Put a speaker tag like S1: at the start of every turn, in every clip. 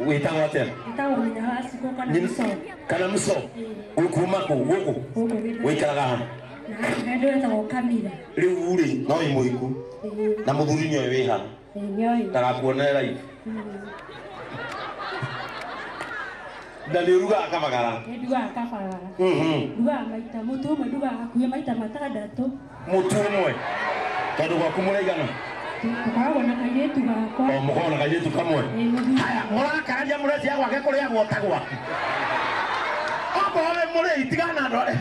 S1: wĩtagwo atĩa?
S2: Wĩtagwo Nyinahasi ko kana Muso.
S1: Kana Muso. Ukuma kũ gũkũ? Wĩikaraga hano?
S2: Na ndio wĩtagwo Kamira.
S1: Rĩu rĩ no mũiku. Na mũthuri nyoe wĩ hano.
S2: Nyoe.
S1: Ndagakuonera live. Na nĩ urugaga kabagara?
S2: Nĩ ndugaga kabagara. Ndugaga maita mũtu ũmwe ndugaga hakuhĩ maita matandatũ.
S1: Mũtu ũmwe? Tondũ gwaku mũraigana?
S2: Tukoragwo na kairĩtu gakwa.
S1: O mũkoragwo na kairĩtu kamwe? Haya mũrakararia mũrecia gwake kũrĩa gwotagwa. Okorwo mũrĩ itigana andũ arĩa.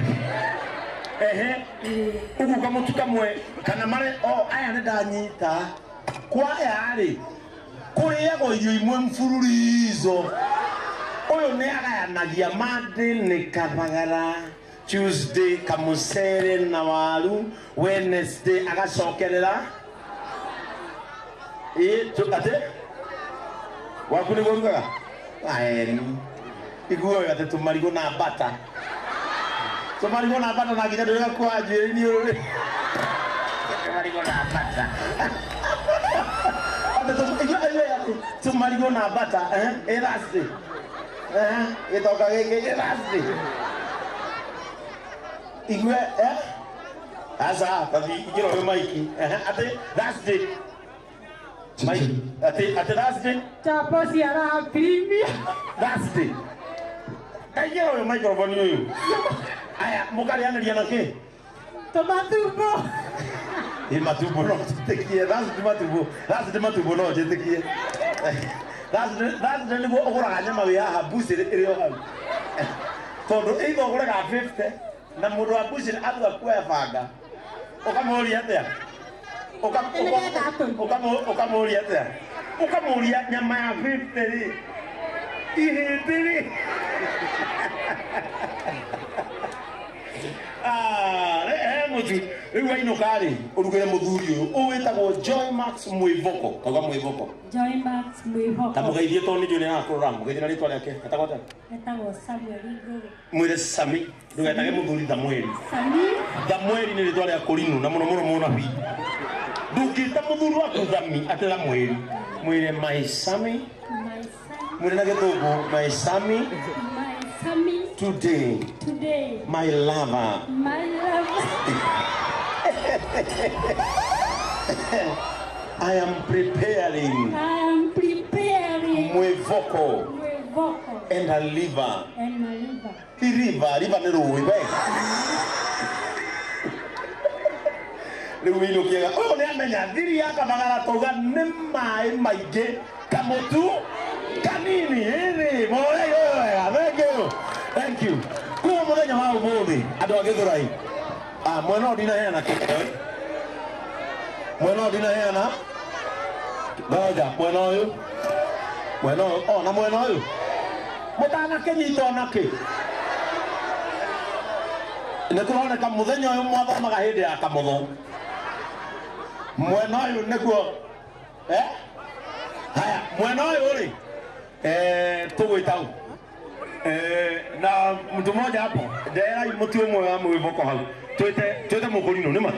S1: Ũguo kamũtu kamwe kana marĩ aya nĩ ndanyita. Kwaya rĩ kũrĩagwo irio imwe mfululizo. Oyo nĩ agayanagia Monday nĩ kabagara, Tuesday kamucere na waru, Wednesday agacokerera ate waku nĩguo rugaga aeni iguo ate tumarigo na bata na nginya ndĩrega kwanjĩrĩria ũrĩ tumarigo na bata tumarigo na bata erasti itoka gĩkĩ erasti igwe asa tathi igĩro wĩ maiki ate rasti Mike, ate rasti
S2: Chapo si arapimia
S1: rasti kaigĩro wĩ microphone ũyũ aya mũkarĩanĩria na kĩ?
S2: Tomatumbo.
S1: Matumbo no njĩtĩkie rasti matumbo no njĩtĩkie rasti nĩguo ũgũraga nyama wĩ haha mbucĩrĩ ĩrĩ o hau tondũ ĩitha ũgũraga 50 na mũndũ wa mbucĩrĩ athiga kuoya banga ũkamũria atĩa? Ukamũria atĩa? Ũkamũria nyama ya 50 rĩ ihĩndĩ rĩ mũtu rĩu wainũka rĩ ũrugĩre mũthuri ũyũ ũwĩtagwo Joy Max Mwĩvoko. Kauga Mwĩvoko. Joy Max Mwĩvoko. Tamũgeithie tondũ nĩ njũĩ nĩ arakũrora mũgeithie na rĩtwa rĩake etagwo atĩa? Etagwo Samuel Igũrũ. Mwĩre Sami ndũgetage mũthuri Thamweri. Thamweri nĩ rĩtwa rĩa kũrinũ na mũno mũno mũnabii. Ndũngĩta mũthuri waku Thami atĩ Thamweri. Mwĩre my Sami. Mwĩre na gĩthũngũ my Sami. Today, my lover, I am preparing Mwĩvoko and a liver. River nĩ rũĩ we. Rĩu wĩinũkiaga ũyũ nĩ amenya thiri ya kabagara tauga nĩ maĩ maingĩ kamũtu kanini ĩrĩ moya wega. Thank you. Kuo mũthenya wa ũmũthĩ andũ a Gĩthũrai mwena ũyũ ndinaheana kĩheo. Mwena ũyũ ndinaheana ngoja mwena ũyũ na mwena ũyũ mũtanakĩnyita onakĩ. Nĩkũroneka mũthenya ũyũ mwathomaga hĩndĩ ya kamũtho. Mwena ũyũ nĩguo haya mwena ũyũ rĩ tũgwĩtau na mtu mmoja hapo ndera muti umwe wa Mwĩvoko hau twete mũkũrinũ nĩma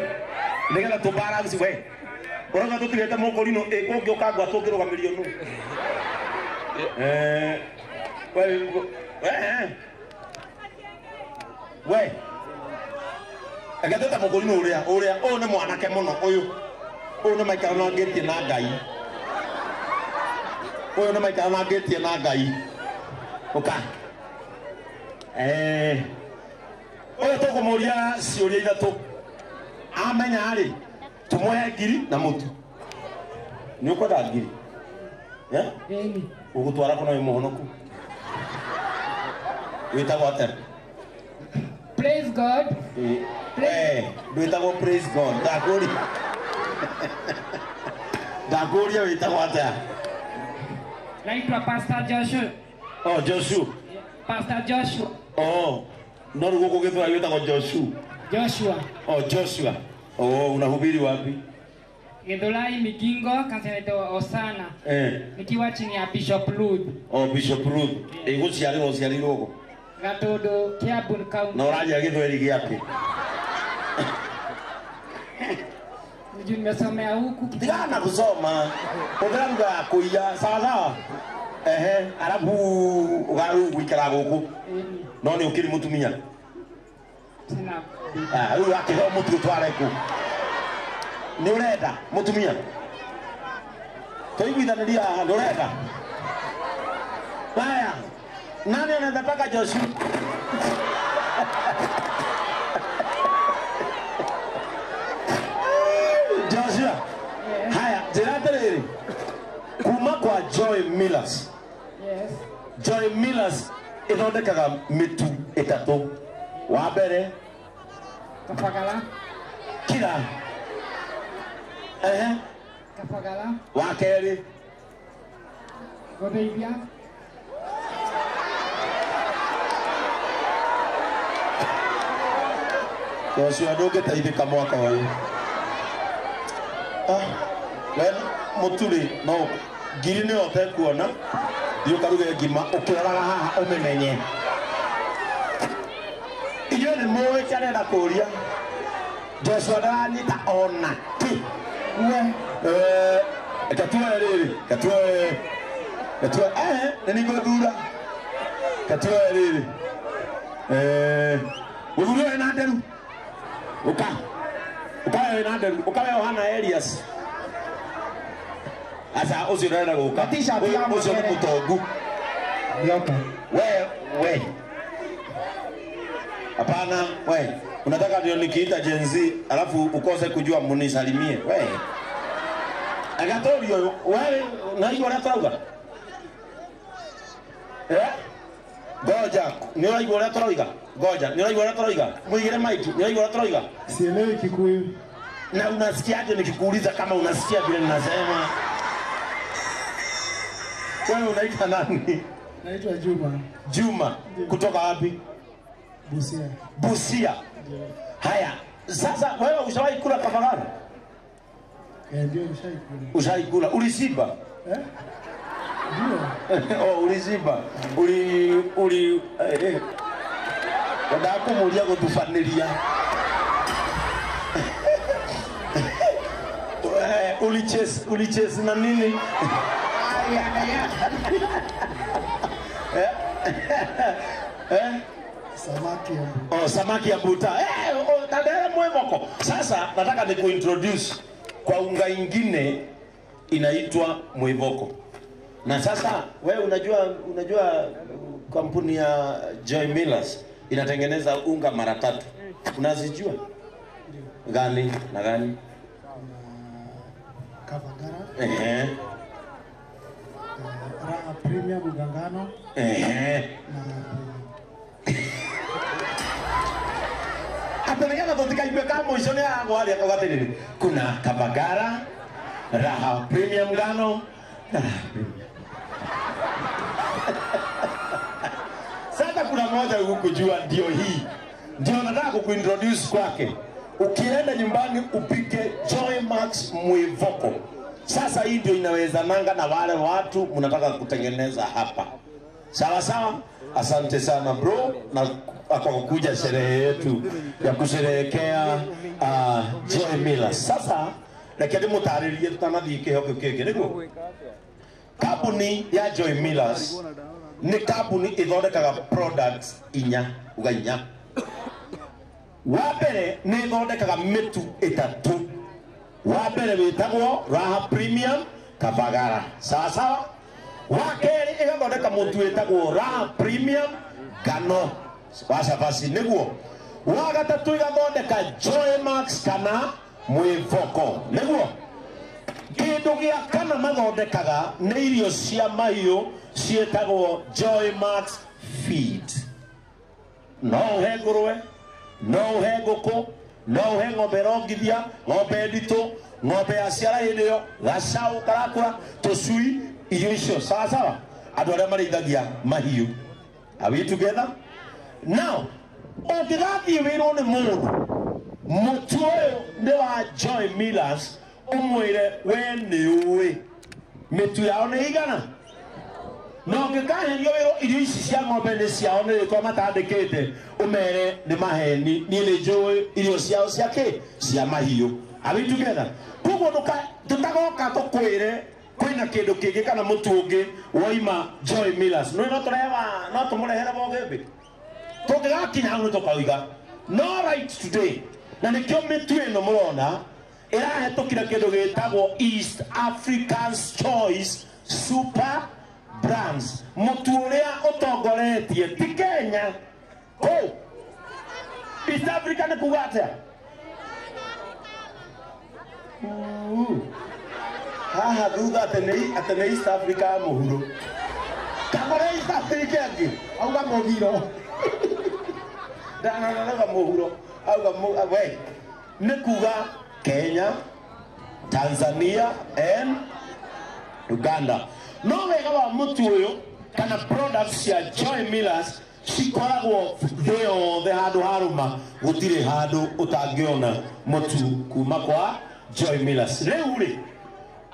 S1: nĩgetha tũ balance we ũroga tũtigĩte mũkũrinũ kũngĩũka ngwa tũngĩrũgamĩrio nũ we agateta mũkũrinũ ũrĩa ũyũ nĩ mwanake mũno ũyũ nĩ maikaranagetie na Ngai ũyũ nĩ maikaranagetie na Ngai ũka ũyũ tũkũmũria ciũria ithatũ amenya rĩ tũmũhe ngiri na mũtu. Nĩ ũkwenda ngiri ũgũtwara kũna wĩ mũhonoku wĩtagwo atĩa?
S2: Praise God.
S1: Wĩtagwo Praise God. Ndakũria wĩtagwo atĩa?
S2: Naitwa Pastor Joshua.
S1: Joshua.
S2: Pastor Joshua.
S1: No rĩu gũkũ Gĩthũrai wĩtagwo Joshua. Joshua. Unahubiri wapi?
S2: Gĩthũrai Migingo, kanisa inaitwa Osana. Nikiwa chini ya Bishop Ruth.
S1: Bishop Ruth. Gũciarĩrwo gũkũ?
S2: Gatũndũ Kiambu County.
S1: Na ũranjĩra Gĩthweri gĩake?
S2: Juu nimesomea huku.
S1: Tigana kusoma. Unaanga kuya sawa. Alafu ugaru wikara guku. No ni ukiri mutumia.
S2: Sina.
S1: Huyu akiho mutu tware ku. Ni urenda mutumia. Tuiguithaniria ndurenda. Haya. Nani anataka Joshua? Joshua. Haya, jiratere. Kuma kwa Joy Millers.
S2: Yes.
S1: Joy Millers ithondekaga mitu itatu. Wa mbere
S2: Kafagala.
S1: Kira.
S2: Kafagala.
S1: Wa keri
S2: Godeibia.
S1: Joshua ndoge taithika mwaka wa hii. Well, muturi no ngiri ni ote kuona dio karuge ngima ukiraga haha umemenye. Iyo ni moe cyane na kuria. Joshua ndani ta ona ti. Katwa riri, katwa nini godura. Katwa riri. Uguru ena nderu. Ukawe ena nderu, ukawe Yohana Elias. Asa usirenda guka.
S3: Katisha pia
S1: uzo mutogu.
S3: Yoka.
S1: We. Hapana, we. Unataka ndio nikiita Gen Z alafu ukose kujua munisalimie. We. Agatorio, we na hiyo unataka? Goja, ni wewe unataka? Goja, ni wewe unataka? Mwingine maiki, ni wewe unataka?
S3: Sielewi Kikuyu.
S1: Na unasikiaje nikikuuliza kama unasikia vile ninasema? Wewe unaitwa nani?
S3: Naitwa Juma.
S1: Juma. Kutoka wapi?
S3: Busia.
S1: Busia. Haya, sasa wewe ushawahi kula kafagara?
S3: Ndio nishaikula.
S1: Ushaikula. Ulisiba?
S3: Ndio.
S1: Ulisiba. Wadako mulia kutufanilia. Ulichesi na nini?
S3: Samaki ya mbuta.
S1: Samaki ya mbuta. Tadele mwemoko. Sasa nataka ni kuintroduce kwa unga ingine inaitwa mwivoko. Na sasa wewe unajua kampuni ya Joy Millers inatengeneza unga mara 3. Unazijua? Gani na gani?
S3: Kafagara. Raha Premium Mgangano.
S1: Atenegana tutikaipe kama mwisho ya ngwali akagatiri. Kuna Kafagara, Raha Premium Ngano. Sasa kuna moja ukujua ndio hii. Ndio nataka kukuintroduce kwake. Ukienda nyumbani upike Joy Max Mwivoko. Sasa hii ndio inaweza nanga na wale watu mnataka kutengeneza hapa. Sawa sawa? Asante sana bro na kwa kuja sherehe yetu ya kusherehekea Joy Millers. Sasa lakini mutaririe tutanathie kihoko kiki niguo. Kampuni ya Joy Millers ni kampuni ithondekaga products ugainya. Wabere ni ithondekaga mitu 3. Wabere witagwo Raha Premium Kafagara. Sawa sawa? Wakeri igathondeka mutu witagwo Raha Premium Ngano. Washa basi niguo. Wagatatu igathondeka Joy Max kana Mwivoko. Niguo. Kindu gia kana mathondekaga nĩ irio cia mahiũ ciĩtagwo Joy Max Feed. No he ngũrwe, no he ngũkũ, no he ng'ombe rongithia, ng'ombe nditũ, ng'ombe ya ciara hĩndĩ ĩyo, gacaũ karakũra, tũcui, irio icio. Sawa sawa? Andũ arĩa marĩithagia mahiũ. Are we together? Now, ũngĩgathiĩ wĩrwo nĩ mũndũ mũtu ũyũ nĩ wa Joy Millers umwire we nĩ ũĩ mĩtu yao nĩ igana no ngĩkaherio wĩrwo irio ici cia ng'ombe nĩ ciao nĩ rĩtwa matandĩkĩte umere nĩ maheni niĩ nĩ njũĩ irio ciao cia kĩ cia mahiũ Are we together? Kugo tutagoka tukwire kwina kindu kingi kana mutungi woima Joy Millers. No tureva no tumurehera bogembe. Tugigakinya hau tukauiga no right today. Na nikyo mitu ino murona irahetukira kindu gitagwo East African's Choice Super Brands. Mutu uria utongoretie ti Kenya. Oh, East Africa ni kugatia. Haha thutha atene East Africa muhuro. Kamara East Africa ngi auga mugiro. Dana muhuro auga we nikuga Kenya, Tanzania and Uganda. No wega wa mutu uyu kana products ya Joy Millers cikoragwo the handu haruma gutire handu utangiona mutu kuma kwa Joy Millers. Riu ri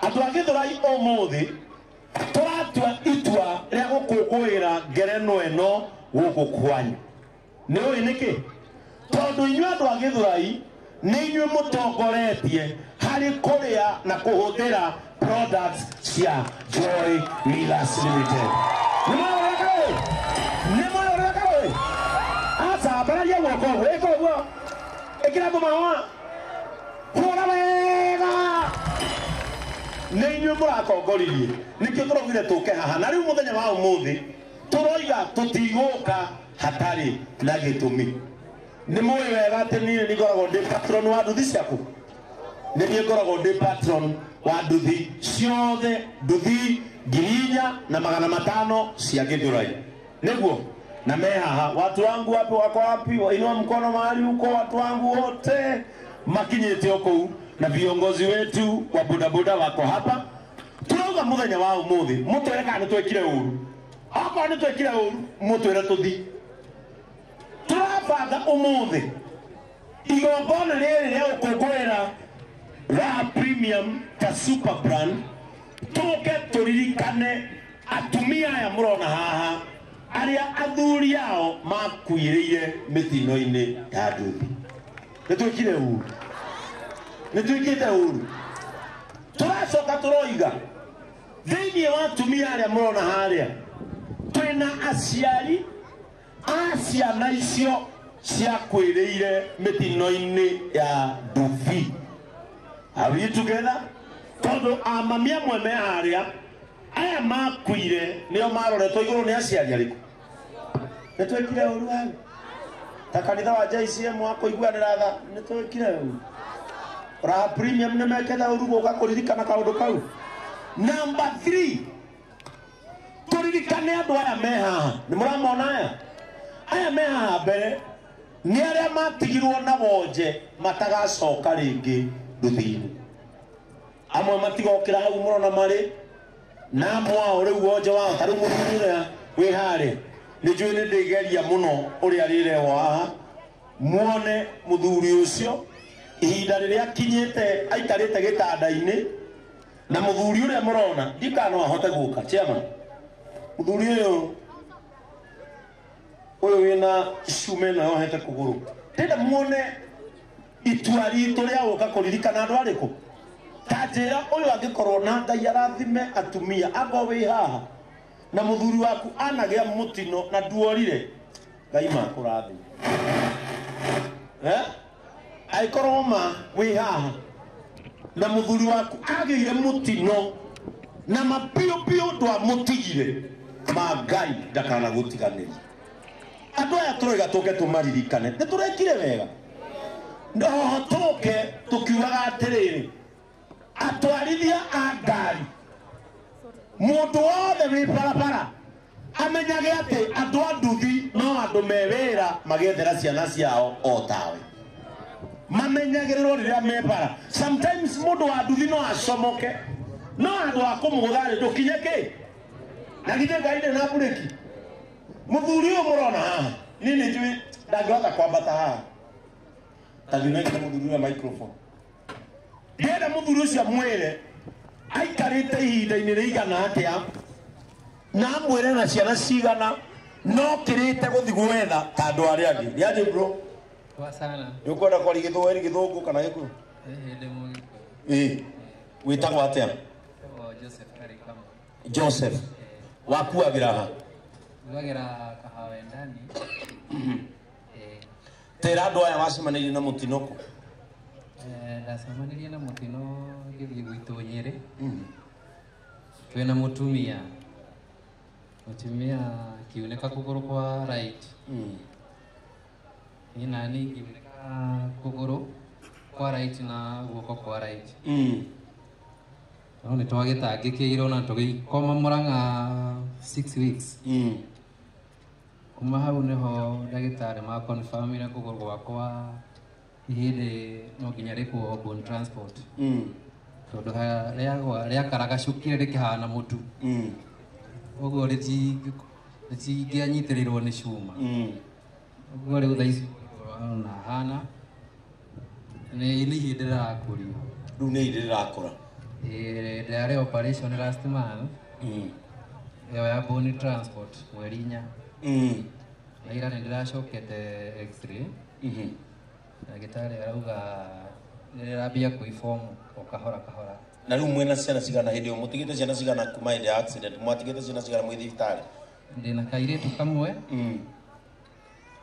S1: andu agithurai umuthi turatua itua ria gukukuira ngereno eno guku kwanyu. Ni ui niki tondu inyu andu agithurai ni inyu mutongoretie hari kuria na kuhuthira products cia Joy Millers Limited. Asa baralia woko eko wo ekira mawa hora wega nenyu murakongoririe nikyo turogire tuke haha na riu muthenya wa umuthi turoiga tutiguka hatari na gitumi. Ni moyo wega ati ni ngoragwo ndi patron wa nduthi ciaku, ni ngoragwo ndi patron wa nduthi ciothe, nduthi 4,500 cia Githurai niguo na mehaha. Watu wangu wapi wako wapi? Inua mkono mahali huko. Watu wangu wote makinyete huko na viongozi wetu wa bodaboda wako hapa. Turauga muthenya wa umuthi mutwere kana twekire uru hapa ni twekire uru mutwere tuthi turabanga umuthi igongona riri ria ukungwira Raha Premium ta Super Brand. Tuke turirikane atumia ya murona haha aria athuri yao makuireire mitino-ini ya nduthi. Nitwikire uru, nitwikite uru. Turacoka turoiga thiini wa atumia aria murona haria twina aciari a ciana icio cia kwiriire mitino-ini ya nduthi. Are we together? Tondu amamia mwe me haria aya makuire nio maroretwo iguru ni aciari ariku. Nitwekire uru hau ta kanitha wa JCM wako iguanira tha nitwekire uru. Raha Premium ni meketha uru guka kuririkana kaundu kau. Number 3 turirikane andu aya me haha ni muramona aya me haha mbere ni aria matigirwo na wonje matagacoka ringi nduthi-ini. Amwe matigokira hau murona mari na mwao riu wonje wao taru muthurira wi hari ni njui ni ndigeria muno uria rireho haha muone muthuri ucio ihinda riria kinyite aikarite gitanda-ini na muthuri uria murona ndikano ahote guka chairman. Muthuri uyu wina shume no yohete kuguru ndenda muone itua ritu ria guka kuririkana andu ariku. Tajira uyu angikorwo na Ngai arathime atumia abo wi haha na muthuri waku anagia mutino na duorire Ngai makurathime. Aikorwo ma wi haha na muthuri waku agire mutino na mapio ndwa mutigire ma Ngai ndakana gutiganira. Andu aya turoiga tuke tumaririkane ni turekire wega no tuke tukiugaga atiriri atwarithia a ngari mundu wothe wi barabara amenyage ati andu a nduthi no andu me wira magethera ciana ciao o tawe mamenyagirwo riria me bara. Sometimes mundu wa nduthi no acomoke no andu a kumugutha ndukinye ki na githe Ngai na bureki. Muthuri uyu murona haha nini njui ndangihota kwambata haha tathinaikira muthuri uyu microphone ndenda muthuri ucio mwire aikarite ihinda-ini rigana atia na mwire na ciana cigana no kirite guthi gwetha ta andu aria angi niaje bro
S2: kwa sana
S1: ukwenda kwari githweri githungu kana giku witagwo atia?
S4: Joseph Karikama.
S1: Joseph. Wakuagira ha?
S4: Wagira kahawa ndani.
S1: Tera andu aya wacemanirie na mutino ku?
S4: Ndacemanirie na mutino ngithii gwitu Nyeri. Twina mutumia kiuneka kuguru kwa right. Ina ni kiuneka kuguru kwa right na guoko kwa right. No ni twagitangikirwo na tugikoma Murang'a 6 weeks. Kuma hau niho ndagitari ma confirm ira kuguru gwakwa ihinde no nginya rikuo bone transport. Tondu ria karagacukire rikihana mutu. Oguo ritianyitirĩrwo nĩ cuma. Oguo rĩu thaa ici na hana nĩ ihĩndĩ rĩrakũrio.
S1: Rĩu nĩ ihĩndĩ rĩrakũra.
S4: Ndĩrarĩ operation last month. Ĩyo ya bone transport mweri 4. Na ira nĩ ndĩracokete x-ray. Ndagĩtarĩ arauga nĩrĩrambia kwĩbomu o kahora kahora.
S1: Na rĩu mwena ciana cigana hĩndĩ ĩyo mũtigĩte ciana cigana kuma hĩndĩ ya accident mwatigĩte ciana cigana mwĩ thibitarĩ?
S4: Ndĩna kairĩtu kamwe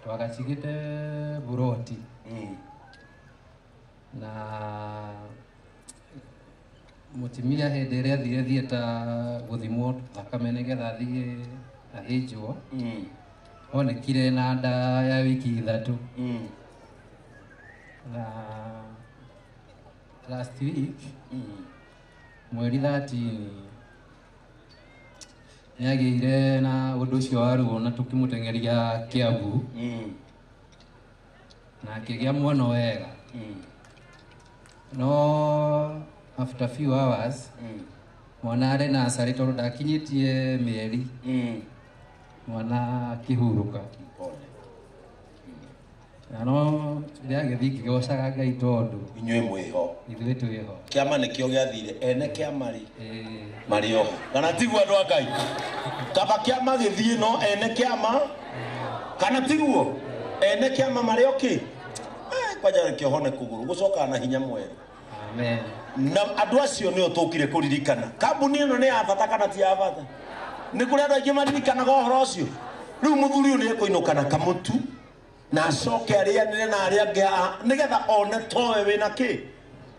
S4: twagacigĩte Buroti na mutimia hĩndĩ ĩrĩa athire thieta gũthimwo thakame nĩgetha athiĩ athĩnjwo onekire na nda ya wiki 3 na last week mweri 13 nĩagĩire na ũndũ ũcio wa ruo na tũkĩmũtengeria Kiambu na akĩgĩa mwana wega. No after few hours mwana arĩ na acarĩ tondũ ndakinyĩtie mĩeri mwana akĩhurũka. Na no ndĩagĩthiĩ ngĩgocaga Ngai tondũ
S1: inyuĩ mwĩho
S4: ithuĩ twĩho.
S1: Kĩama nĩkĩo gĩathire ene kĩama marĩ oho kana tiguo andũ a Ngai? Kaba kĩama gĩthiĩ no ene kĩama kana tiguo? Ene kĩama marĩ okĩ? Kwanja rekio hone kũgũrũ gũcoka na hinya mwerũ.
S4: Amen.
S1: Na andũ acio nĩo tũkire kũririkana. Kambuni ĩno nĩ ya bata kana ti ya bata? Nĩ kũrĩ andũ aingĩ maririkanaga ũhoro ũcio. Rĩu mũthuri ũyũ nĩekũinũka na kamutu na acoke arĩanĩre na arĩa angĩ nĩgetha one towe wĩna kĩ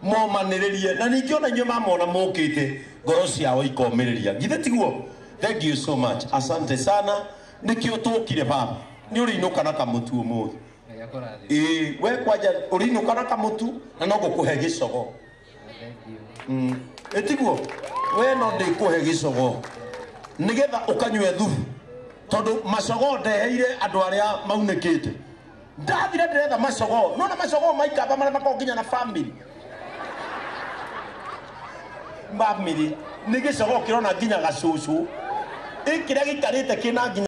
S1: momanĩrĩrie na ningĩ ona inyuĩ mamona mũkĩte ngoro ciao ikomĩrĩria. Githĩ tiguo? Thank you so much. Asante sana. Nĩkĩo tũkire baba. Nĩ ũrĩinũka na kamutu ũmũthĩ? We kwanja ũrĩinũka na kamutu na no ngũkũhe gĩcogo. Tiguo? We no ndĩkũhe gĩcogo nĩgetha ũkanyue thubu tondũ macogo ndeheire andũ arĩa maunĩkĩte. Ndathire ndĩretha macogo no na macogo maikamba marĩa makoragwo nginya na family nĩ gĩcogo kĩrona nginya gacũcũ kĩrĩa gĩikarĩte kĩna nginya